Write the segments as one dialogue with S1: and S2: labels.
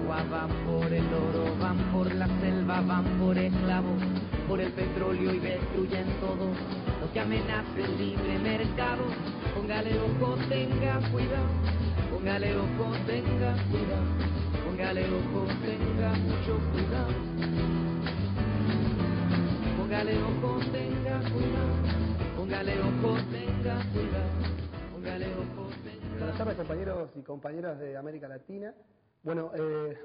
S1: agua, van por el oro, van por la selva, van por esclavos, por el petróleo y destruyen todo lo que amenaza el libre mercado. Póngale ojo, tenga cuidado, póngale ojo, tenga cuidado, póngale ojo, tenga mucho cuidado, póngale ojo, tenga cuidado, póngale ojo, tenga cuidado, póngale ojo, tenga.
S2: Buenas tardes, compañeros y compañeras de América Latina. Bueno,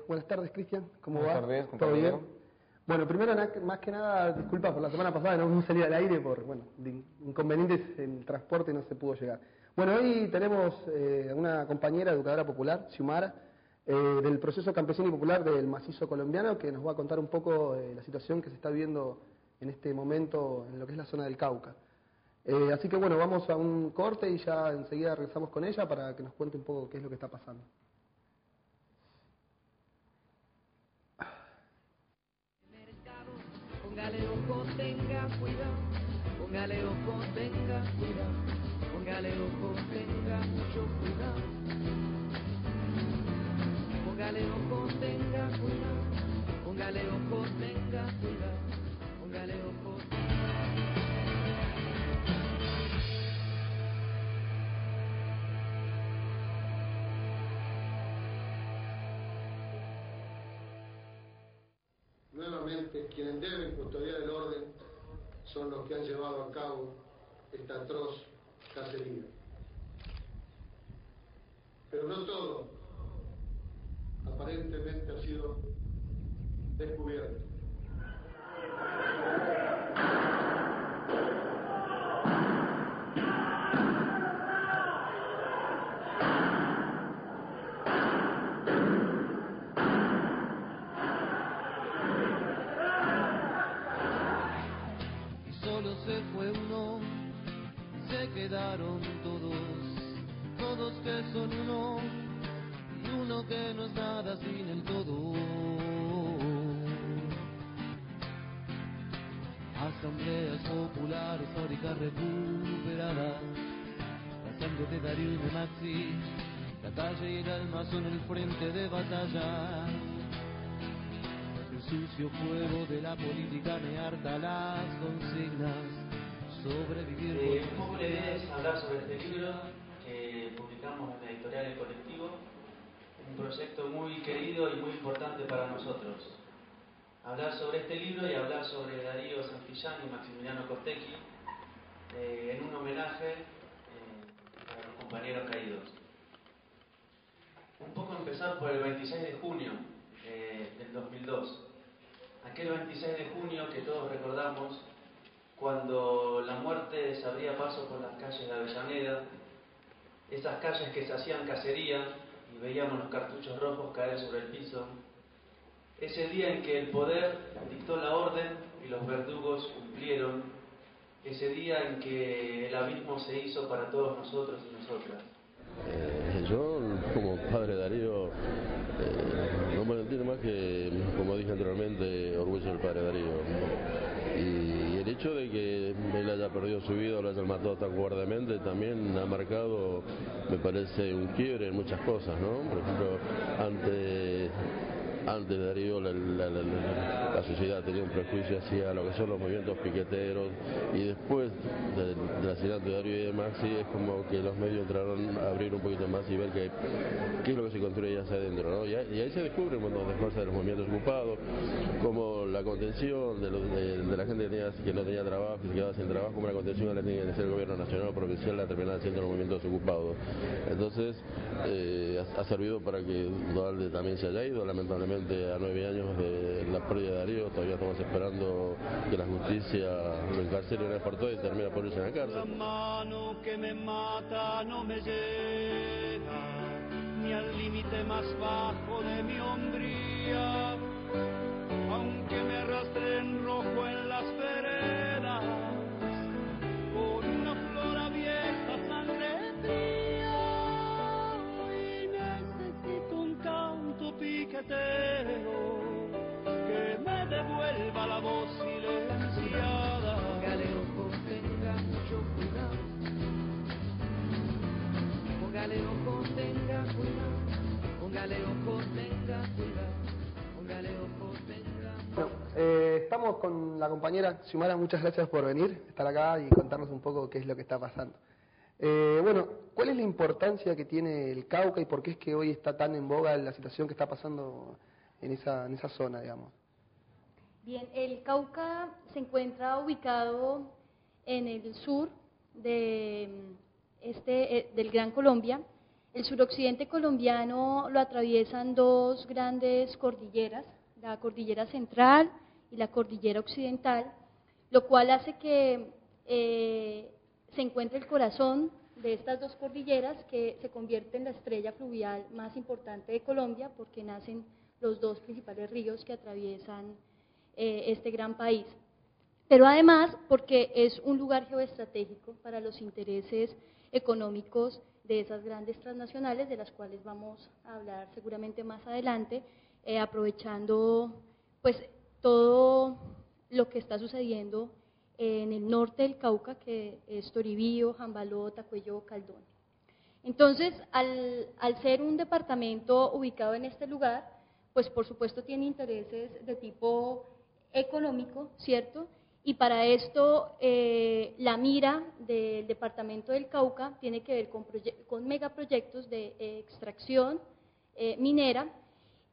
S2: buenas tardes, Cristian, ¿cómo va?
S3: Buenas tardes,
S2: ¿Todo
S3: compañero.
S2: bien? Bueno, primero, más que nada, disculpas por la semana pasada, no pudimos salir al aire por inconvenientes en el transporte, no se pudo llegar. Bueno, hoy tenemos una compañera educadora popular, Xiomara, del proceso campesino y popular del macizo colombiano, que nos va a contar un poco la situación que se está viviendo en este momento en lo que es la zona del Cauca. Así que bueno, vamos a un corte y ya enseguida regresamos con ella para que nos cuente un poco qué es lo que está pasando.
S1: Póngale ojo, tenga cuidado, póngale ojo, tenga cuidado, póngale ojo, tenga mucho cuidado, póngale ojo, tenga cuidado, póngale ojo, tenga cuidado, póngale ojo.
S4: Nuevamente, quienes deben custodiar el orden son los que han llevado a cabo esta atroz cacería. Pero no todo, aparentemente, ha sido descubierto.
S5: Se fue uno, se quedaron todos que son uno, y uno que no es nada sin el todo. Asambleas populares, fábricas recuperadas, la sangre de Darío y de Maxi, la calle y el alma son el frente de batalla. El sucio fuego de la política me harta las consignas. Sobrevivir.
S6: Un poco la idea es hablar sobre este libro que publicamos en la editorial El Colectivo, un proyecto muy querido y muy importante para nosotros. Hablar sobre este libro y hablar sobre Darío Santillán y Maximiliano Costecchi en un homenaje a los compañeros caídos. Un poco empezar por el 26 de junio del 2002. Aquel 26 de junio que todos recordamos, cuando la muerte se abría paso por las calles de Avellaneda, esas calles que se hacían cacería y veíamos los cartuchos rojos caer sobre el piso, ese día en que el poder dictó la orden y los verdugos cumplieron, ese día en que el abismo se hizo para todos nosotros y nosotras.
S7: Yo, como padre Darío, no me entiendo más que, como dije anteriormente, orgullo del padre Darío. Y el hecho de que él haya perdido su vida o lo hayan matado tan cobardemente también ha marcado, me parece, un quiebre en muchas cosas, ¿no? Por ejemplo, antes de Darío la sociedad tenía un prejuicio hacia lo que son los movimientos piqueteros, y después del asesinato de Darío y de Maxi es como que los medios entraron a abrir un poquito más y ver qué es lo que se construye hacia adentro, ¿no? Y ahí se descubre un montón de cosas de los movimientos ocupados, como la contención de la gente que no tenía trabajo y se quedaba sin trabajo, como la contención la tenía que hacer el gobierno nacional o provincial, la terminaban haciendo los movimientos ocupados. Entonces ha servido para que Duhalde también se haya ido, lamentablemente. A 9 años de la pérdida de Darío, todavía estamos esperando que la justicia lo encarcele una vez por todas y termine por irse en la cárcel.
S5: La mano que me mata no me llega ni al límite más bajo de mi hombría, aunque me arrastren rojo en las veredas con una flor vieja, sangre fría, y necesito un canto piquetero que me devuelva la voz silenciada.
S1: Póngale ojo, tenga mucho cuidado, póngale ojo, tenga cuidado, póngale ojo, tenga cuidado.
S2: estamos con la compañera Xiomara, muchas gracias por venir, estar acá y contarnos un poco qué es lo que está pasando. Bueno, ¿cuál es la importancia que tiene el Cauca y por qué es que hoy está tan en boga la situación que está pasando en esa zona, digamos?
S3: Bien, el Cauca se encuentra ubicado en el sur del Gran Colombia. El suroccidente colombiano lo atraviesan dos grandes cordilleras, la cordillera central y la cordillera occidental, lo cual hace que se encuentre el corazón de estas dos cordilleras, que se convierte en la estrella fluvial más importante de Colombia, porque nacen los dos principales ríos que atraviesan este gran país. Pero además porque es un lugar geoestratégico para los intereses económicos de esas grandes transnacionales, de las cuales vamos a hablar seguramente más adelante, aprovechando pues todo lo que está sucediendo en el norte del Cauca, que es Toribío, Jambaló, Tacuello, Caldón. Entonces, al ser un departamento ubicado en este lugar, pues por supuesto tiene intereses de tipo económico, ¿cierto? Y para esto la mira del departamento del Cauca tiene que ver con megaproyectos de extracción minera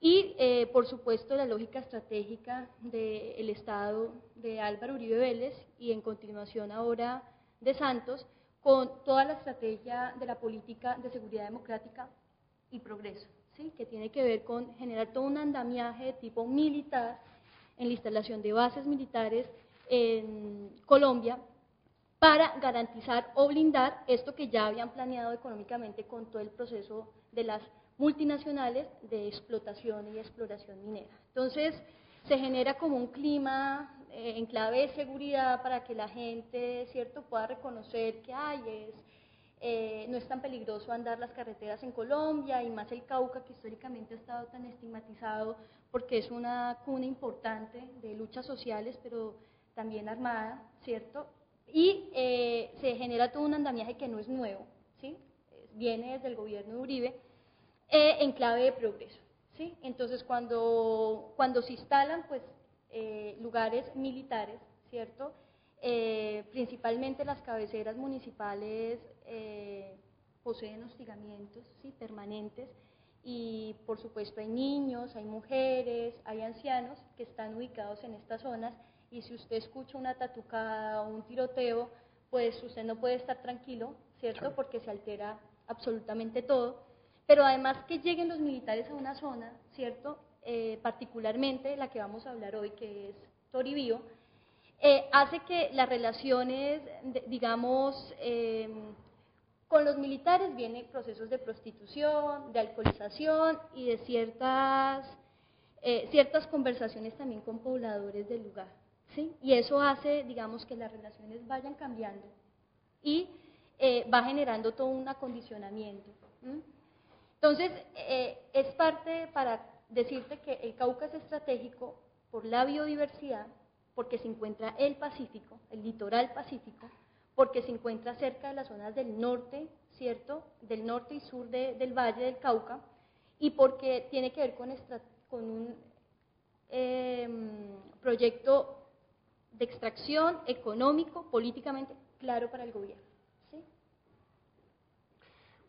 S3: y por supuesto la lógica estratégica del Estado de Álvaro Uribe Vélez y en continuación ahora de Santos, con toda la estrategia de la política de seguridad democrática y progreso, ¿sí? Que tiene que ver con generar todo un andamiaje de tipo militar en la instalación de bases militares en Colombia para garantizar o blindar esto que ya habían planeado económicamente con todo el proceso de las multinacionales de explotación y exploración minera. Entonces, se genera como un clima en clave de seguridad para que la gente, ¿cierto?, pueda reconocer que no es tan peligroso andar las carreteras en Colombia, y más el Cauca, que históricamente ha estado tan estigmatizado porque es una cuna importante de luchas sociales, pero también armada, ¿cierto? Y se genera todo un andamiaje que no es nuevo, ¿sí? Viene desde el gobierno de Uribe, en clave de progreso, ¿sí? Entonces, cuando se instalan, pues, lugares militares, ¿cierto?, principalmente las cabeceras municipales poseen hostigamientos, ¿sí?, permanentes, y por supuesto hay niños, hay mujeres, hay ancianos que están ubicados en estas zonas, y si usted escucha una tatucada o un tiroteo, pues usted no puede estar tranquilo, ¿cierto?, porque se altera absolutamente todo. Pero además que lleguen los militares a una zona, ¿cierto?, particularmente la que vamos a hablar hoy, que es Toribío, hace que las relaciones, digamos, con los militares vienen procesos de prostitución, de alcoholización y de ciertas conversaciones también con pobladores del lugar, ¿sí? Y eso hace, digamos, que las relaciones vayan cambiando y va generando todo un acondicionamiento. Entonces, es parte para decirte que el Cauca es estratégico por la biodiversidad, porque se encuentra el Pacífico, el litoral pacífico, porque se encuentra cerca de las zonas del norte, ¿cierto?, del norte y sur del Valle del Cauca, y porque tiene que ver con un proyecto de extracción económico, políticamente claro para el gobierno, ¿sí?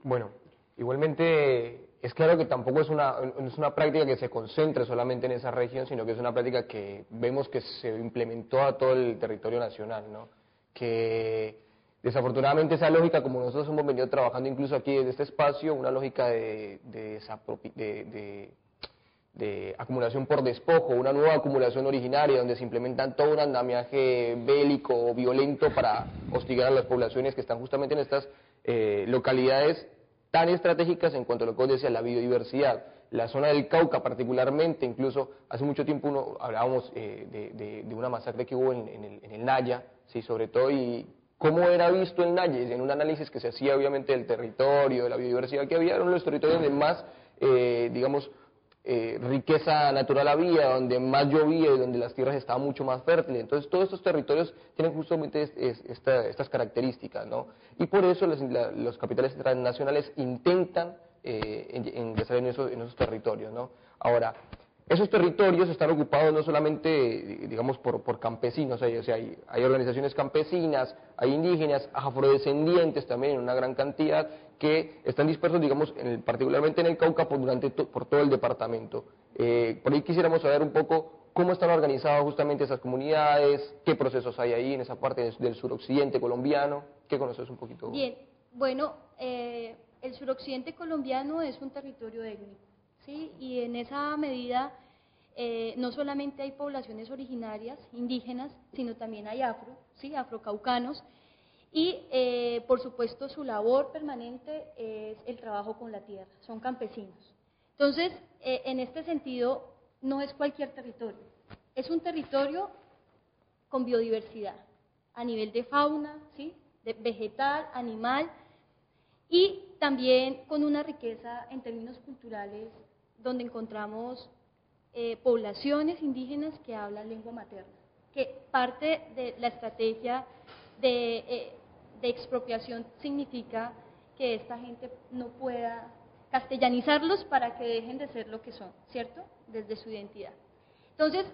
S8: Bueno, igualmente es claro que tampoco es una práctica que se concentre solamente en esa región, sino que es una práctica que vemos que se implementó a todo el territorio nacional, ¿no? Que desafortunadamente esa lógica, como nosotros hemos venido trabajando incluso aquí desde este espacio, una lógica de acumulación por despojo, una nueva acumulación originaria donde se implementan todo un andamiaje bélico o violento para hostigar a las poblaciones que están justamente en estas localidades tan estratégicas en cuanto a lo que vos decías, la biodiversidad. La zona del Cauca particularmente, incluso hace mucho tiempo hablábamos de una masacre que hubo en el Naya, ¿sí?, sobre todo, y cómo era visto el Naya, en un análisis que se hacía obviamente del territorio, de la biodiversidad que había, eran los territorios donde más, digamos, riqueza natural había, donde más llovía y donde las tierras estaban mucho más fértiles. Entonces todos estos territorios tienen justamente estas características, ¿no? Y por eso los capitales transnacionales intentan ingresar en esos territorios, ¿no? Ahora, esos territorios están ocupados no solamente, digamos, por campesinos, o sea, hay organizaciones campesinas, hay indígenas, afrodescendientes también en una gran cantidad, que están dispersos, digamos, particularmente en el Cauca por todo el departamento. Por ahí quisiéramos saber un poco cómo están organizadas justamente esas comunidades, qué procesos hay ahí en esa parte del suroccidente colombiano, ¿qué conoces un poquito?
S3: Bien, bueno, el suroccidente colombiano es un territorio étnico, ¿sí? Y en esa medida no solamente hay poblaciones originarias, indígenas, sino también hay ¿sí? Afrocaucanos, y por supuesto su labor permanente es el trabajo con la tierra, son campesinos. Entonces, en este sentido, no es cualquier territorio, es un territorio con biodiversidad, a nivel de fauna, ¿sí? De vegetal, animal, y también con una riqueza en términos culturales, donde encontramos poblaciones indígenas que hablan lengua materna, que parte de la estrategia de expropiación significa que esta gente no pueda castellanizarlos para que dejen de ser lo que son, ¿cierto? Desde su identidad. Entonces,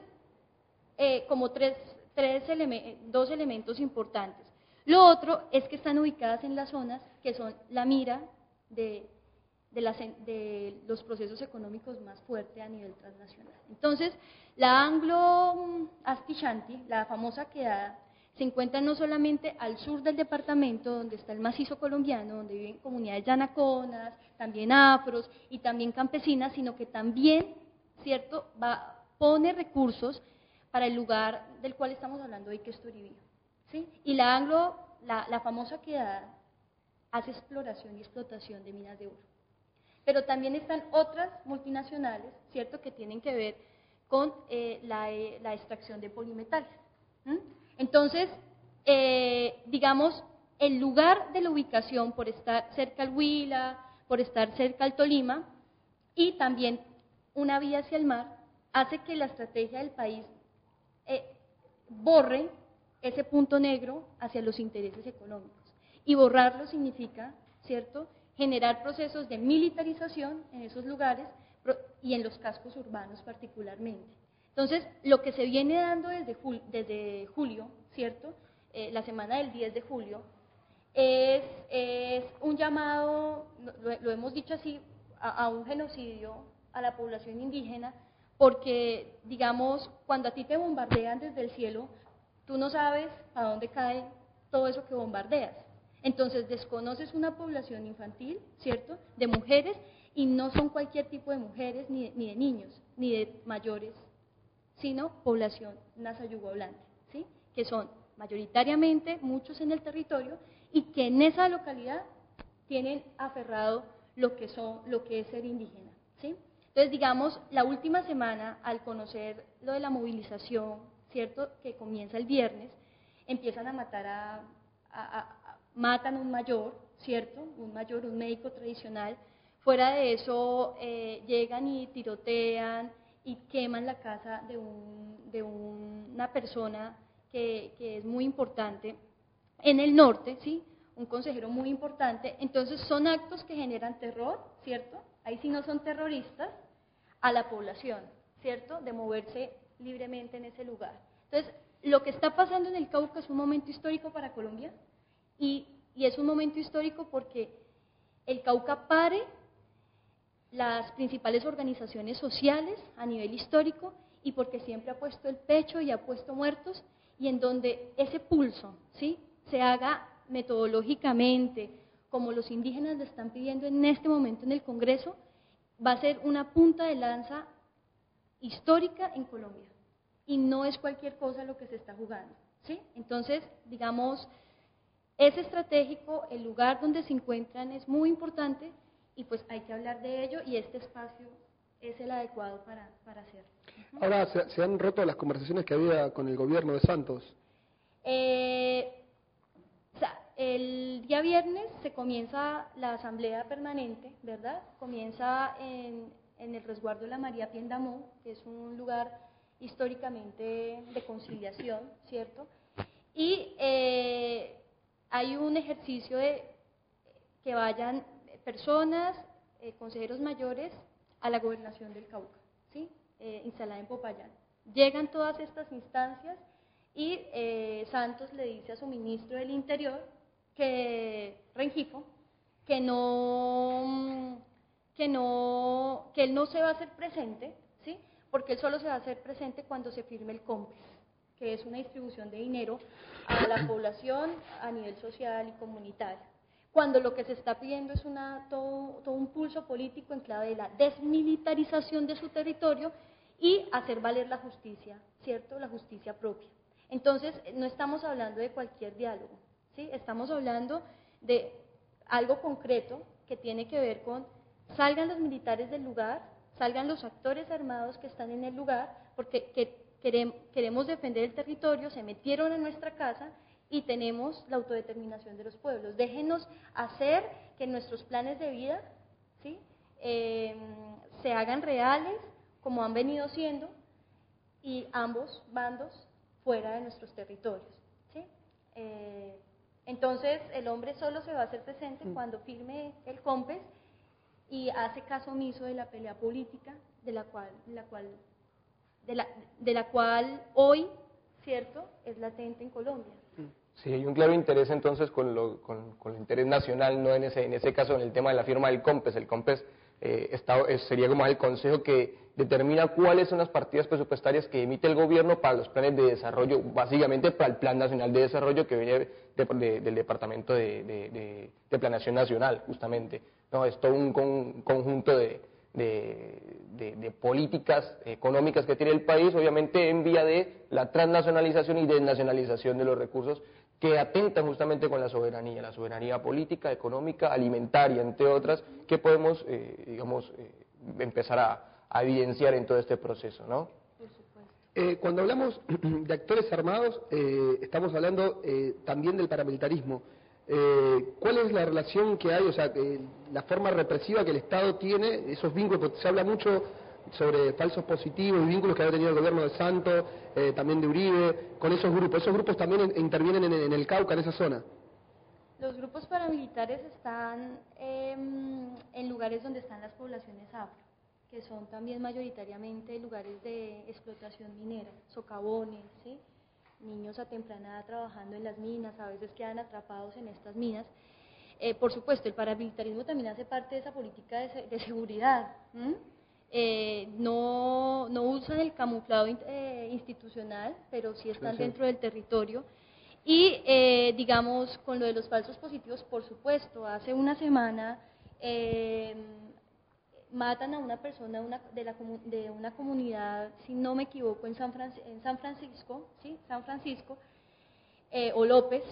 S3: como dos elementos importantes. Lo otro es que están ubicadas en las zonas que son la mira de los procesos económicos más fuertes a nivel transnacional. Entonces, la Anglo-Ashanti, la famosa quedada, se encuentra no solamente al sur del departamento, donde está el macizo colombiano, donde viven comunidades yanaconas, también afros y también campesinas, sino que también, ¿cierto?, pone recursos para el lugar del cual estamos hablando hoy, que es Toribío, ¿sí? Y la famosa quedada hace exploración y explotación de minas de oro. Pero también están otras multinacionales, ¿cierto?, que tienen que ver con la extracción de polimetales. Entonces, digamos, el lugar de la ubicación, por estar cerca al Huila, por estar cerca al Tolima, y también una vía hacia el mar, hace que la estrategia del país borre ese punto negro hacia los intereses económicos. Y borrarlo significa, ¿cierto?, generar procesos de militarización en esos lugares y en los cascos urbanos particularmente. Entonces, lo que se viene dando desde julio, ¿cierto?, la semana del 10 de julio, es un llamado, lo hemos dicho así, a un genocidio a la población indígena, porque, digamos, cuando a ti te bombardean desde el cielo, tú no sabes a dónde cae todo eso que bombardeas. Entonces, desconoces una población infantil, ¿cierto?, de mujeres, y no son cualquier tipo de mujeres, ni de niños, ni de mayores, sino población nasa-yugo-hablante, ¿sí?, que son mayoritariamente muchos en el territorio y que en esa localidad tienen aferrado lo que es ser indígena, ¿sí? Entonces, digamos, la última semana, al conocer lo de la movilización, ¿cierto?, que comienza el viernes, empiezan a matar matan a un mayor, ¿cierto?, un médico tradicional. Fuera de eso, llegan y tirotean y queman la casa de una persona que es muy importante en el norte, ¿sí?, un consejero muy importante. Entonces, son actos que generan terror, ¿cierto?, ahí sí no son terroristas, a la población, ¿cierto?, de moverse libremente en ese lugar. Entonces, lo que está pasando en el Cauca es un momento histórico para Colombia, y es un momento histórico porque el Cauca pare las principales organizaciones sociales a nivel histórico, y porque siempre ha puesto el pecho y ha puesto muertos, y en donde ese pulso, ¿sí?, se haga metodológicamente, como los indígenas lo están pidiendo en este momento en el Congreso, va a ser una punta de lanza histórica en Colombia. Y no es cualquier cosa lo que se está jugando, ¿sí? Entonces, digamos, es estratégico, el lugar donde se encuentran es muy importante, y pues hay que hablar de ello, y este espacio es el adecuado para hacerlo.
S2: Ahora, ¿se han roto las conversaciones que había con el gobierno de Santos?
S3: El día viernes se comienza la asamblea permanente, ¿verdad? Comienza en el resguardo de la María Piendamó, que es un lugar históricamente de conciliación, ¿cierto? Y hay un ejercicio de que vayan personas, consejeros mayores, a la gobernación del Cauca, ¿sí?, instalada en Popayán. Llegan todas estas instancias y Santos le dice a su ministro del Interior, Rengifo, que él no se va a hacer presente, ¿sí? Porque él solo se va a hacer presente cuando se firme el COMPES, que es una distribución de dinero a la población a nivel social y comunitario. Cuando lo que se está pidiendo es todo un pulso político en clave de la desmilitarización de su territorio y hacer valer la justicia, ¿cierto? La justicia propia. Entonces, no estamos hablando de cualquier diálogo, ¿sí? Estamos hablando de algo concreto que tiene que ver con salgan los militares del lugar, salgan los actores armados que están en el lugar, porque queremos defender el territorio, se metieron en nuestra casa y tenemos la autodeterminación de los pueblos. Déjenos hacer que nuestros planes de vida, ¿sí? Se hagan reales, como han venido siendo, y ambos bandos fuera de nuestros territorios, ¿sí? Entonces, el hombre solo se va a hacer presente cuando firme el COMPES y hace caso omiso de la pelea política de la cual hoy, ¿cierto?, es latente en Colombia.
S8: Sí, hay un claro interés entonces con el interés nacional, no en ese caso en el tema de la firma del COMPES. El COMPES sería como el consejo que determina cuáles son las partidas presupuestarias que emite el gobierno para los planes de desarrollo, básicamente para el Plan Nacional de Desarrollo que viene del Departamento de Planeación Nacional, justamente. No, es todo un conjunto de políticas económicas que tiene el país, obviamente en vía de la transnacionalización y desnacionalización de los recursos que atentan justamente con la soberanía política, económica, alimentaria, entre otras, que podemos, empezar a evidenciar en todo este proceso, ¿no?
S3: Por supuesto.
S2: Cuando hablamos de actores armados, estamos hablando también del paramilitarismo. ¿Cuál es la relación que hay, o sea, la forma represiva que el Estado tiene, esos vínculos? Porque se habla mucho sobre falsos positivos y vínculos que ha tenido el gobierno de Santos, también de Uribe, con esos grupos también intervienen en el Cauca, en esa zona.
S3: Los grupos paramilitares están en lugares donde están las poblaciones afro, que son también mayoritariamente lugares de explotación minera, socavones, ¿sí? Niños a temprana edad trabajando en las minas, a veces quedan atrapados en estas minas. Por supuesto, el paramilitarismo también hace parte de esa política de seguridad. No usan el camuflado institucional, pero sí están dentro del territorio. Y, digamos, con lo de los falsos positivos, por supuesto, hace una semana matan a una persona de una comunidad, si no me equivoco, en San Francisco, ¿sí? San Francisco, o López,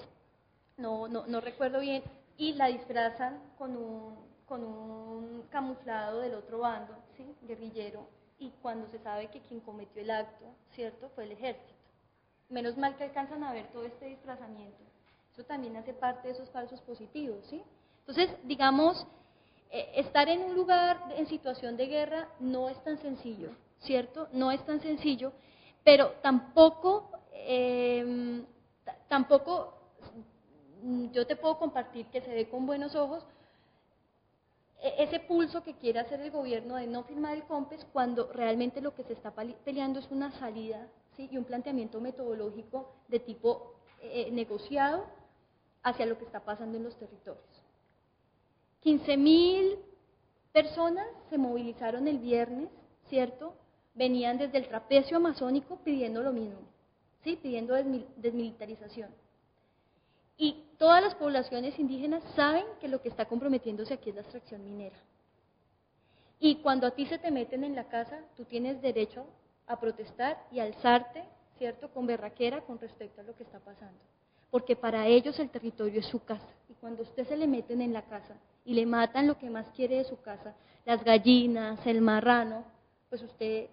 S3: no recuerdo bien, y la disfrazan con un camuflado del otro bando, ¿sí? Guerrillero, y cuando se sabe que quien cometió el acto, ¿cierto?, fue el ejército. Menos mal que alcanzan a ver todo este disfrazamiento. Eso también hace parte de esos falsos positivos, ¿sí? Entonces, digamos, estar en un lugar en situación de guerra no es tan sencillo, ¿cierto? No es tan sencillo, pero tampoco yo te puedo compartir que se ve con buenos ojos ese pulso que quiere hacer el gobierno de no firmar el COMPES cuando realmente lo que se está peleando es una salida, ¿sí? Y un planteamiento metodológico de tipo negociado hacia lo que está pasando en los territorios. 15.000 personas se movilizaron el viernes, ¿cierto? Venían desde el trapecio amazónico pidiendo lo mismo, ¿sí? Pidiendo desmilitarización. Y todas las poblaciones indígenas saben que lo que está comprometiéndose aquí es la extracción minera. Y cuando a ti se te meten en la casa, tú tienes derecho a protestar y alzarte, ¿cierto?, con berraquera con respecto a lo que está pasando. Porque para ellos el territorio es su casa. Y cuando a usted se le meten en la casa y le matan lo que más quiere de su casa, las gallinas, el marrano, pues usted,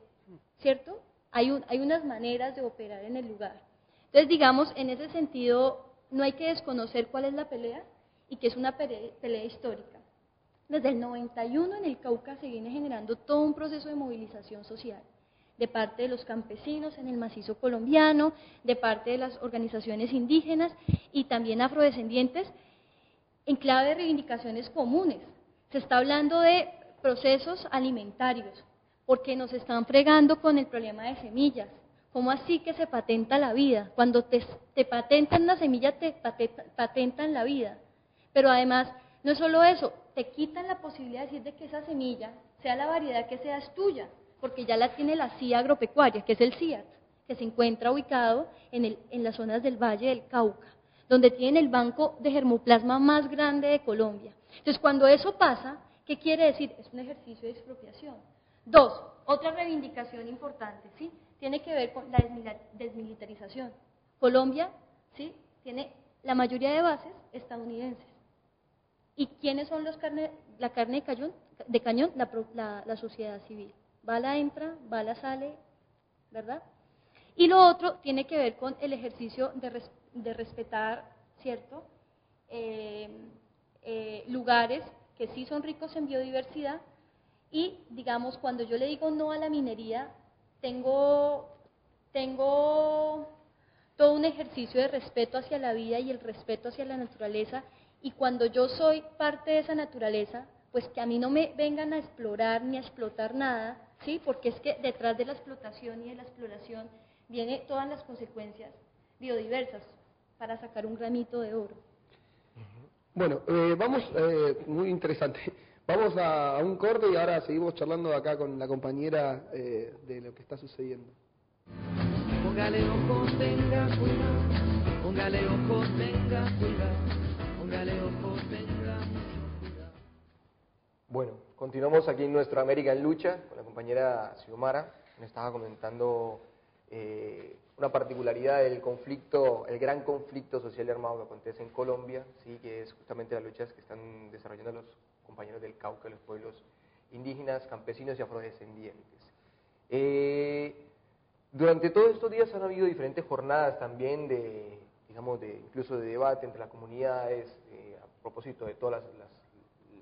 S3: ¿cierto? Hay unas maneras de operar en el lugar. Entonces, digamos, en ese sentido, no hay que desconocer cuál es la pelea y que es una pelea histórica. Desde el 91 en el Cauca se viene generando todo un proceso de movilización social, de parte de los campesinos en el macizo colombiano, de parte de las organizaciones indígenas y también afrodescendientes, en clave de reivindicaciones comunes. Se está hablando de procesos alimentarios, porque nos están fregando con el problema de semillas. ¿Cómo así que se patenta la vida? Cuando te patentan una semilla, te patentan la vida. Pero además, no es solo eso, te quitan la posibilidad de decir de que esa semilla, sea la variedad que sea, es tuya, porque ya la tiene la CIA agropecuaria, que es el CIAT, que se encuentra ubicado en las zonas del Valle del Cauca, donde tienen el banco de germoplasma más grande de Colombia. Entonces, cuando eso pasa, ¿qué quiere decir? Es un ejercicio de expropiación. Dos, otra reivindicación importante, ¿sí? Tiene que ver con la desmilitarización. Colombia, ¿sí?, tiene la mayoría de bases estadounidenses. ¿Y quiénes son la carne de cañón? La sociedad civil. Bala entra, bala sale, ¿verdad? Y lo otro tiene que ver con el ejercicio de respetar, ¿cierto?, lugares que sí son ricos en biodiversidad. Y, digamos, cuando yo le digo no a la minería, tengo todo un ejercicio de respeto hacia la vida y el respeto hacia la naturaleza, y cuando yo soy parte de esa naturaleza, pues que a mí no me vengan a explorar ni a explotar nada, ¿sí? Porque es que detrás de la explotación y de la exploración vienen todas las consecuencias biodiversas para sacar un granito de oro.
S2: Bueno, muy interesante. Vamos a un corte y ahora seguimos charlando acá con la compañera de lo que está sucediendo.
S1: Póngale ojo, tenga cuidado. Póngale ojo, tenga cuidado. Póngale ojo, tenga mucho cuidado.
S8: Bueno, continuamos aquí en Nuestra América en Lucha con la compañera Xiomara. Nos estaba comentando una particularidad del conflicto, el gran conflicto social y armado que acontece en Colombia, sí, que es justamente las luchas que están desarrollando los compañeros del Cauca, los pueblos indígenas, campesinos y afrodescendientes. Durante todos estos días han habido diferentes jornadas también incluso de debate entre las comunidades a propósito de todos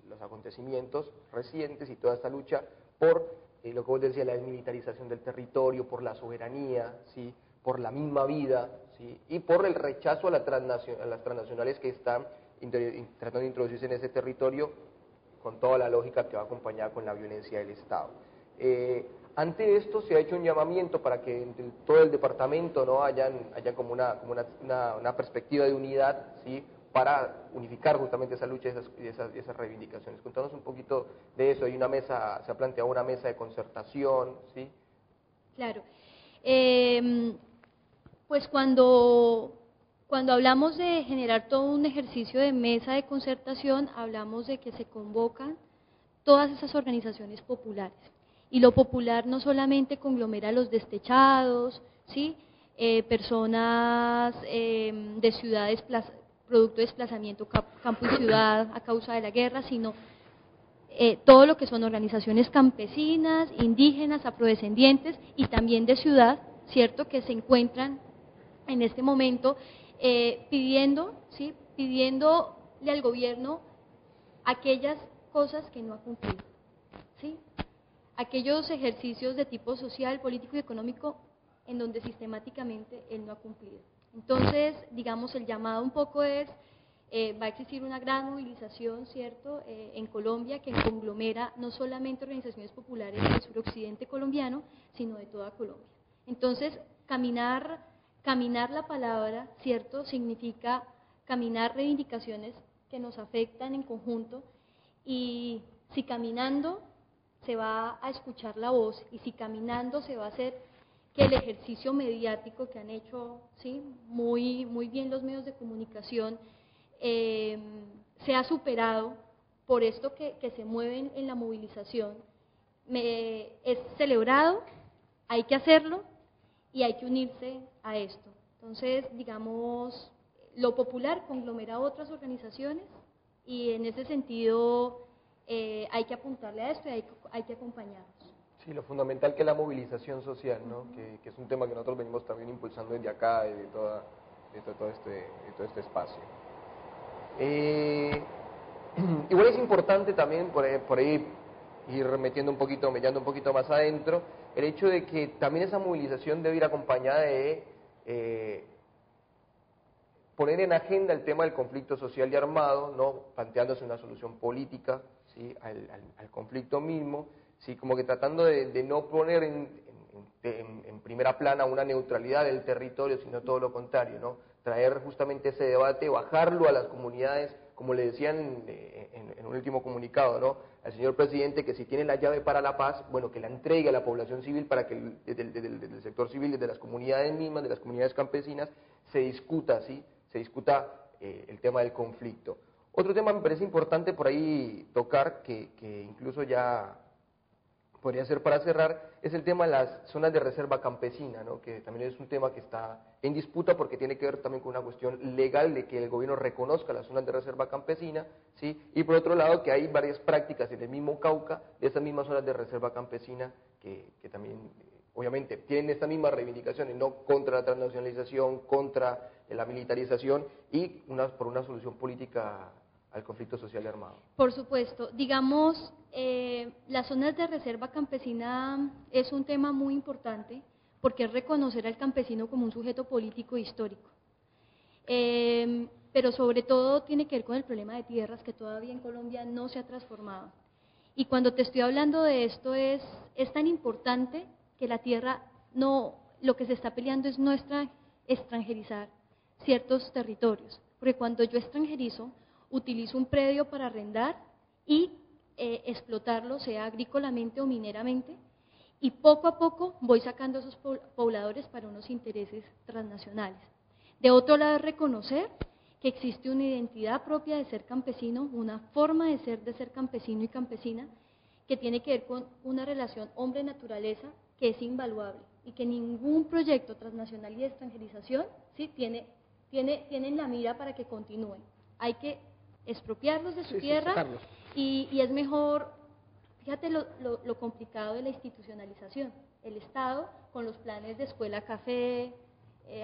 S8: los acontecimientos recientes y toda esta lucha por lo que vos decías, la desmilitarización del territorio, por la soberanía, ¿sí?, por la misma vida, ¿sí?, y por el rechazo a las transnacionales que están tratando de introducirse en ese territorio con toda la lógica que va acompañada con la violencia del Estado. Ante esto se ha hecho un llamamiento para que entre todo el departamento no haya como una perspectiva de unidad, ¿sí?, para unificar justamente esa lucha y esas reivindicaciones. Contanos un poquito de eso. Se ha planteado una mesa de concertación, ¿sí?
S3: Claro. Pues cuando hablamos de generar todo un ejercicio de mesa de concertación, hablamos de que se convocan todas esas organizaciones populares. Y lo popular no solamente conglomera a los destechados, ¿sí?, personas de ciudades, producto de desplazamiento campo y ciudad a causa de la guerra, sino todo lo que son organizaciones campesinas, indígenas, afrodescendientes y también de ciudad, ¿cierto?, que se encuentran en este momento pidiéndole al gobierno aquellas cosas que no ha cumplido, ¿sí?, aquellos ejercicios de tipo social, político y económico en donde sistemáticamente él no ha cumplido. Entonces, digamos, el llamado un poco es, va a existir una gran movilización, ¿cierto?, en Colombia, que conglomera no solamente organizaciones populares del suroccidente colombiano, sino de toda Colombia. Entonces, caminar la palabra, ¿cierto?, significa caminar reivindicaciones que nos afectan en conjunto, y si caminando se va a escuchar la voz, y si caminando se va a hacer que el ejercicio mediático que han hecho, ¿sí?, muy bien los medios de comunicación, sea superado por esto que se mueven en la movilización, es celebrado, hay que hacerlo y hay que unirse a esto. Entonces, digamos, lo popular conglomera otras organizaciones y en ese sentido hay que apuntarle a esto y hay que acompañarlos.
S8: Sí, lo fundamental que es la movilización social, ¿no? Que es un tema que nosotros venimos también impulsando desde acá, de todo este espacio. Igual es importante también, por ahí ir mellando un poquito más adentro, el hecho de que también esa movilización debe ir acompañada de poner en agenda el tema del conflicto social y armado, ¿no?, planteándose una solución política, ¿sí?, al conflicto mismo, ¿sí? Como que tratando de no poner en primera plana una neutralidad del territorio, sino todo lo contrario, ¿no? Traer justamente ese debate, bajarlo a las comunidades, como le decían en un último comunicado, ¿no? Al señor presidente, que si tiene la llave para la paz, bueno, que la entregue a la población civil para que desde el sector civil, desde las comunidades mismas, de las comunidades campesinas, se discuta, ¿sí? Se discuta el tema del conflicto. Otro tema me parece importante por ahí tocar, que incluso ya podría ser para cerrar, es el tema de las zonas de reserva campesina, ¿no? Que también es un tema que está en disputa porque tiene que ver también con una cuestión legal de que el gobierno reconozca las zonas de reserva campesina, ¿sí? Y por otro lado que hay varias prácticas en el mismo Cauca de esas mismas zonas de reserva campesina que también obviamente tienen estas mismas reivindicaciones, no contra la transnacionalización, contra la militarización y por una solución política al conflicto social armado.
S3: Por supuesto, digamos, las zonas de reserva campesina es un tema muy importante porque es reconocer al campesino como un sujeto político e histórico. Pero sobre todo tiene que ver con el problema de tierras que todavía en Colombia no se ha transformado. Y cuando te estoy hablando de esto es tan importante que la tierra no, lo que se está peleando es no extranjerizar ciertos territorios, porque cuando yo extranjerizo, utilizo un predio para arrendar y explotarlo, sea agrícolamente o mineramente, y poco a poco voy sacando esos pobladores para unos intereses transnacionales. De otro lado, reconocer que existe una identidad propia de ser campesino, una forma de ser campesino y campesina, que tiene que ver con una relación hombre-naturaleza que es invaluable y que ningún proyecto transnacional y de extranjerización, ¿sí? tiene en la mira para que continúen. Hay que expropiarlos de su tierra y es mejor, fíjate lo complicado de la institucionalización. El Estado, con los planes de escuela café,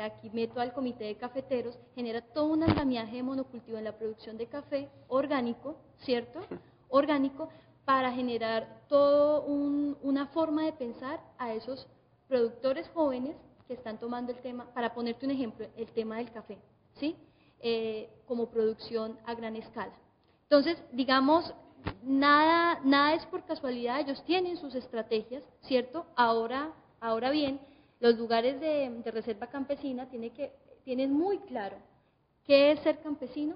S3: aquí meto al comité de cafeteros, genera todo un andamiaje de monocultivo en la producción de café orgánico, ¿cierto? Orgánico, para generar toda una forma de pensar a esos productores jóvenes que están tomando el tema, para ponerte un ejemplo, el tema del café, ¿sí? Como producción a gran escala. Entonces, digamos, nada es por casualidad, ellos tienen sus estrategias, ¿cierto? Ahora bien, los lugares de reserva campesina tienen muy claro qué es ser campesino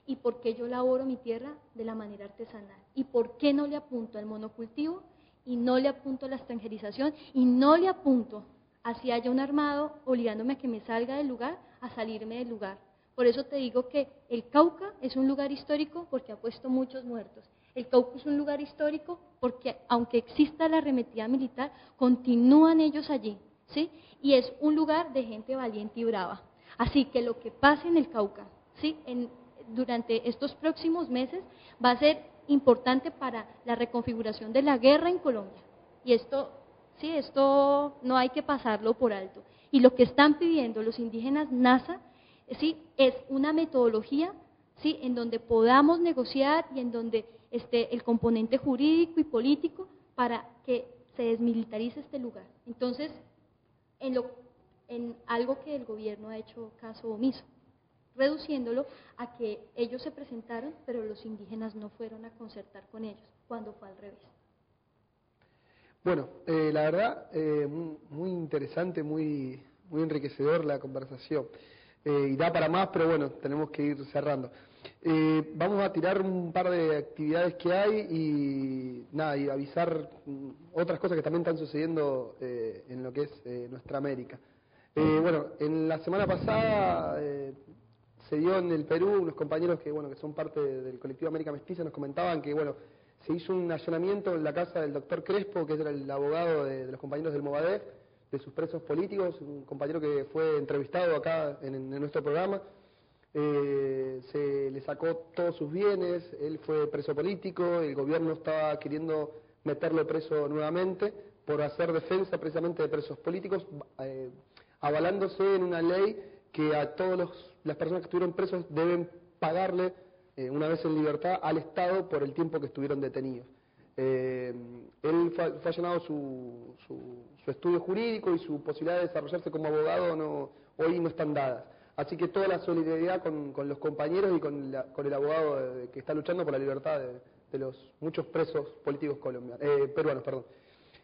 S3: y por qué yo laboro mi tierra de la manera artesanal y por qué no le apunto al monocultivo y no le apunto a la extranjerización y no le apunto a si haya un armado obligándome a que me salga del lugar, a salirme del lugar. Por eso te digo que el Cauca es un lugar histórico porque ha puesto muchos muertos. El Cauca es un lugar histórico porque, aunque exista la arremetida militar, continúan ellos allí, ¿sí? Y es un lugar de gente valiente y brava. Así que lo que pase en el Cauca, ¿sí? Durante estos próximos meses va a ser importante para la reconfiguración de la guerra en Colombia. Y esto no hay que pasarlo por alto. Y lo que están pidiendo los indígenas NASA, ¿sí? Es una metodología, ¿sí? En donde podamos negociar y en donde esté el componente jurídico y político para que se desmilitarice este lugar. Entonces, en algo que el gobierno ha hecho caso omiso, reduciéndolo a que ellos se presentaron, pero los indígenas no fueron a concertar con ellos, cuando fue al revés.
S2: Bueno, la verdad, muy interesante, muy enriquecedor la conversación. Y da para más, pero bueno, tenemos que ir cerrando. Vamos a tirar un par de actividades que hay y avisar otras cosas que también están sucediendo en lo que es nuestra América. Bueno, en la semana pasada se dio en el Perú, unos compañeros que son parte del colectivo América Mestiza nos comentaban que se hizo un allanamiento en la casa del doctor Crespo, que era el abogado de los compañeros del Movadef, de sus presos políticos, un compañero que fue entrevistado acá en nuestro programa. Se le sacó todos sus bienes, él fue preso político, el gobierno estaba queriendo meterlo preso nuevamente por hacer defensa precisamente de presos políticos, avalándose en una ley que a todas las personas que estuvieron presos deben pagarle una vez en libertad al Estado por el tiempo que estuvieron detenidos. Él fue allanado su estudio jurídico y su posibilidad de desarrollarse como abogado hoy no están dadas. Así que toda la solidaridad con los compañeros y con el abogado que está luchando por la libertad de los muchos presos políticos peruanos.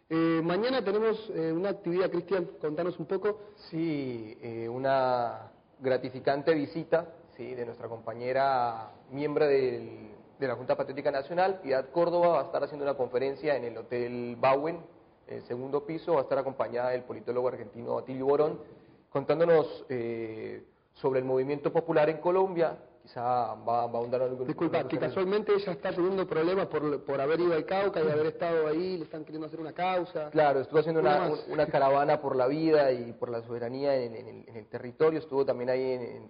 S2: Mañana tenemos una actividad, Cristian, contanos un poco.
S8: Sí, una gratificante visita, sí, de nuestra compañera miembro de la Junta Patriótica Nacional, Piedad Córdoba. Va a estar haciendo una conferencia en el Hotel Bauen, el segundo piso. Va a estar acompañada del politólogo argentino Atilio Borón, contándonos sobre el movimiento popular en Colombia. Quizá va a ahondar algo.
S2: Disculpa, que casualmente ella está teniendo problemas por haber ido al Cauca y haber estado ahí, le están queriendo hacer una causa.
S8: Claro, estuvo haciendo una caravana por la vida y por la soberanía en el territorio. Estuvo también ahí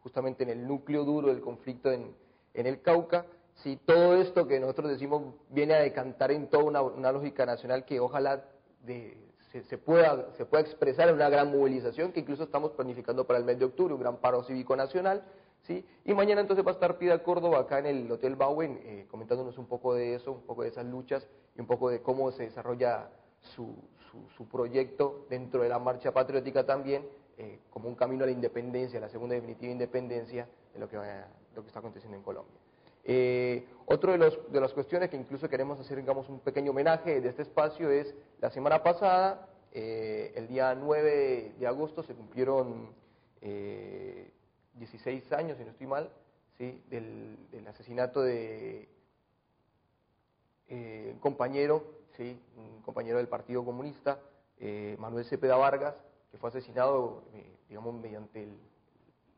S8: justamente en el núcleo duro del conflicto en el Cauca. Sí, todo esto que nosotros decimos viene a decantar en toda una lógica nacional que ojalá se pueda expresar en una gran movilización que incluso estamos planificando para el mes de octubre, un gran paro cívico nacional. ¿Sí? Y mañana entonces va a estar Piedad Córdoba acá en el Hotel Bauen comentándonos un poco de eso, un poco de esas luchas y un poco de cómo se desarrolla su proyecto dentro de la marcha patriótica también, como un camino a la independencia, la segunda definitiva independencia de lo que está aconteciendo en Colombia. Otro de las cuestiones que incluso queremos hacer, digamos, un pequeño homenaje de este espacio es la semana pasada, el día 9 de agosto se cumplieron 16 años, si no estoy mal, ¿sí? del asesinato de un compañero del Partido Comunista, Manuel Cepeda Vargas, que fue asesinado, digamos, mediante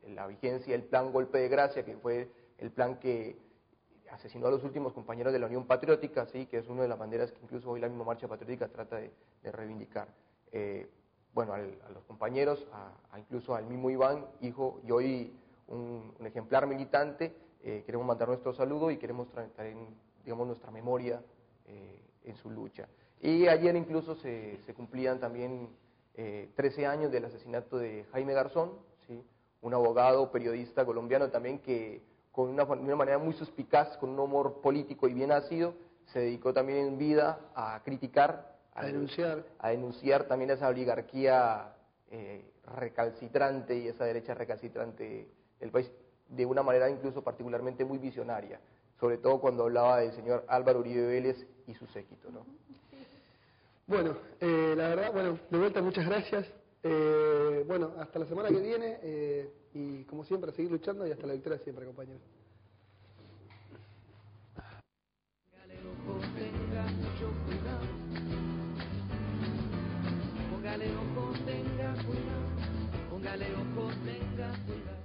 S8: la vigencia del plan Golpe de Gracia, que fue el plan que asesinó a los últimos compañeros de la Unión Patriótica, ¿sí? Que es una de las banderas que incluso hoy la misma Marcha Patriótica trata de reivindicar. Bueno, a los compañeros, incluso al mismo Iván, hijo y hoy un ejemplar militante, queremos mandar nuestro saludo y queremos traer, digamos, nuestra memoria en su lucha. Y ayer incluso se cumplían también 13 años del asesinato de Jaime Garzón, ¿sí? Un abogado, periodista colombiano también que de una manera muy suspicaz, con un humor político y bien nacido, se dedicó también en vida a criticar, a denunciar también esa oligarquía recalcitrante y esa derecha recalcitrante del país, de una manera incluso particularmente muy visionaria, sobre todo cuando hablaba del señor Álvaro Uribe Vélez y su séquito, ¿no?
S2: Bueno, la verdad, de vuelta muchas gracias. Hasta la semana que viene y como siempre a seguir luchando y hasta la victoria siempre, compañeros.
S1: Póngale ojo, tenga cuidado, póngale ojo, tenga cuidado.